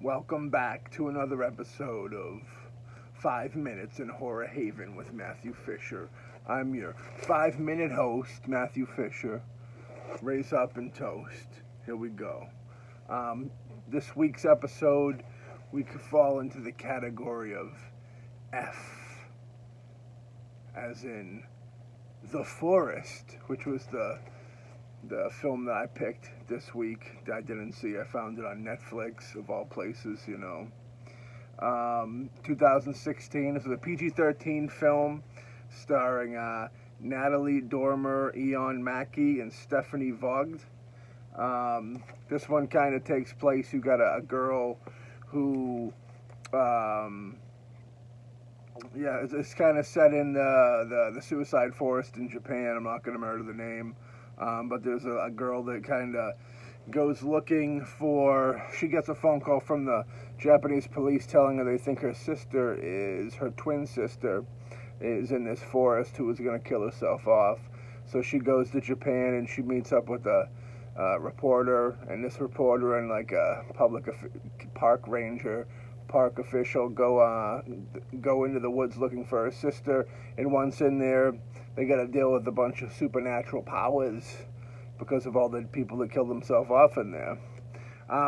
Welcome back to another episode of 5 Minutes in Horror Haven with Matthew Fisher. I'm your 5-minute host, Matthew Fisher. Raise up and toast. Here we go. This week's episode, we could fall into the category of F, as in The Forest, which was the film that I picked this week that I didn't see. I found it on Netflix, of all places, 2016. This is a PG-13 film starring Natalie Dormer, Eon Mackey, and Stephanie Vogt. This one kind of takes place, you got a girl who, it's kind of set in the suicide forest in Japan. I'm not going to murder the name. But there's a girl that kind of goes looking for, she gets a phone call from the Japanese police telling her they think her twin sister is in this forest who is going to kill herself off. So she goes to Japan and she meets up with a reporter, and this reporter and like a park official go into the woods looking for her sister, and once in there, they got to deal with a bunch of supernatural powers because of all the people that killed themselves off in there.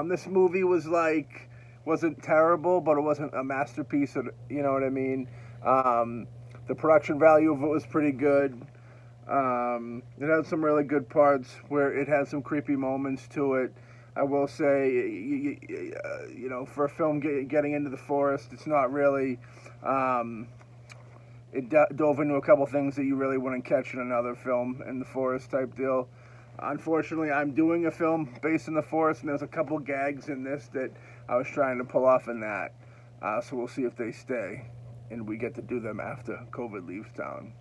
This movie wasn't terrible, but it wasn't a masterpiece, you know what I mean? The production value of it was pretty good. It had some really good parts where it had some creepy moments to it. I will say, for a film getting into the forest, it's not really... It dove into a couple things that you really wouldn't catch in another film in the forest type deal. Unfortunately, I'm doing a film based in the forest, and there's a couple gags in this that I was trying to pull off in that. So we'll see if they stay, and we get to do them after COVID leaves town.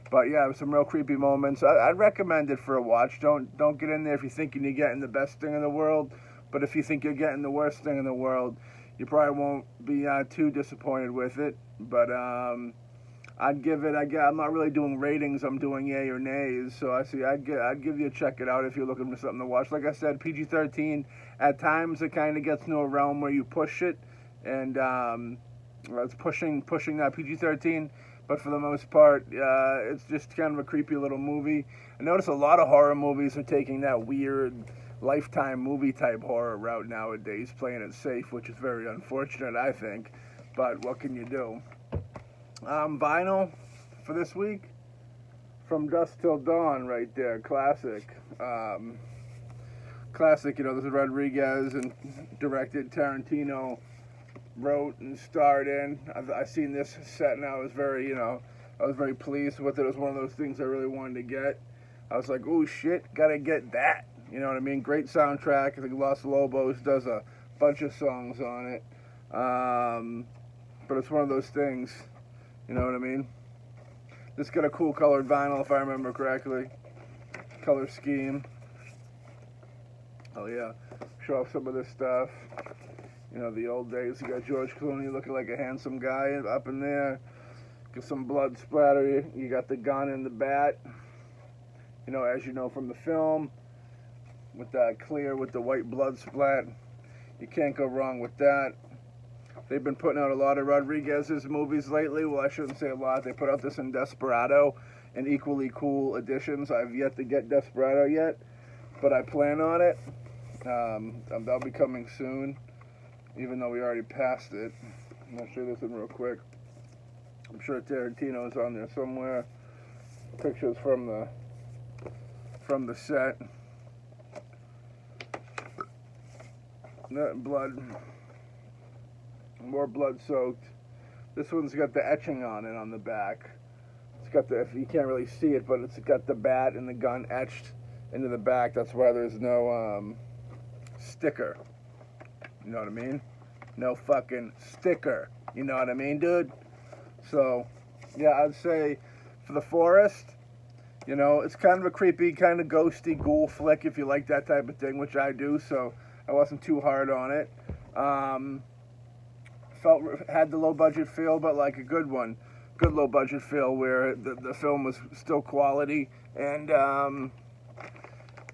But yeah, some real creepy moments. I'd recommend it for a watch. Don't get in there if you're thinking you're getting the best thing in the world. But if you think you're getting the worst thing in the world, you probably won't be too disappointed with it. But I'd give it. I'm not really doing ratings. I'm doing yay or nays. So I'd give you a check it out if you're looking for something to watch. Like I said, PG-13. At times it kind of gets into a realm where you push it, and it's pushing that PG-13. But for the most part, it's just kind of a creepy little movie. I notice a lot of horror movies are taking that weird Lifetime movie type horror route nowadays, playing it safe, which is very unfortunate, I think. But what can you do? Vinyl for this week, From Dusk Till Dawn, right there, classic. Classic, this is Rodriguez and directed, Tarantino wrote and starred in. I've seen this set, and I was very pleased with it. It was one of those things I really wanted to get. I was like, oh shit, gotta get that. You know what I mean? Great soundtrack. I think Los Lobos does a bunch of songs on it. But it's one of those things. You know what I mean? This got a cool colored vinyl, if I remember correctly. Color scheme. Oh yeah. Show off some of this stuff. The old days. You got George Clooney looking like a handsome guy up in there. Get some blood splatter. You got the gun and the bat. As you know from the film. With that clear, with the white blood splat. You can't go wrong with that. They've been putting out a lot of Rodriguez's movies lately. Well, I shouldn't say a lot. They put out this in Desperado and equally cool editions. I've yet to get Desperado yet, but I plan on it. That'll be coming soon, even though we already passed it. I'm going to show this in real quick. I'm sure Tarantino's on there somewhere. Pictures from the set. Blood. More blood soaked. This one's got the etching on it on the back. It's got you can't really see it, but it's got the bat and the gun etched into the back. That's why there's no sticker. You know what I mean? No fucking sticker. You know what I mean, dude? So, yeah, I'd say for The Forest, it's kind of a creepy, kind of ghosty ghoul flick if you like that type of thing, which I do, so I wasn't too hard on it. Had the low budget feel, but like a good one, good low budget feel where the film was still quality, and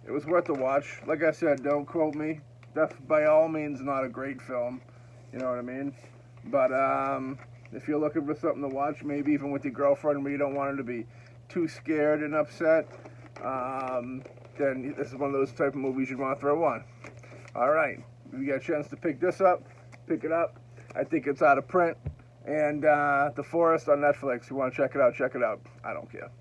it was worth a watch. Like I said, don't quote me. That's by all means not a great film. You know what I mean? But if you're looking for something to watch, maybe even with your girlfriend where you don't want her to be too scared and upset, then this is one of those type of movies you'd want to throw on. All right, if you get a chance to pick this up, pick it up. I think it's out of print. And The Forest on Netflix. You want to check it out, check it out. I don't care.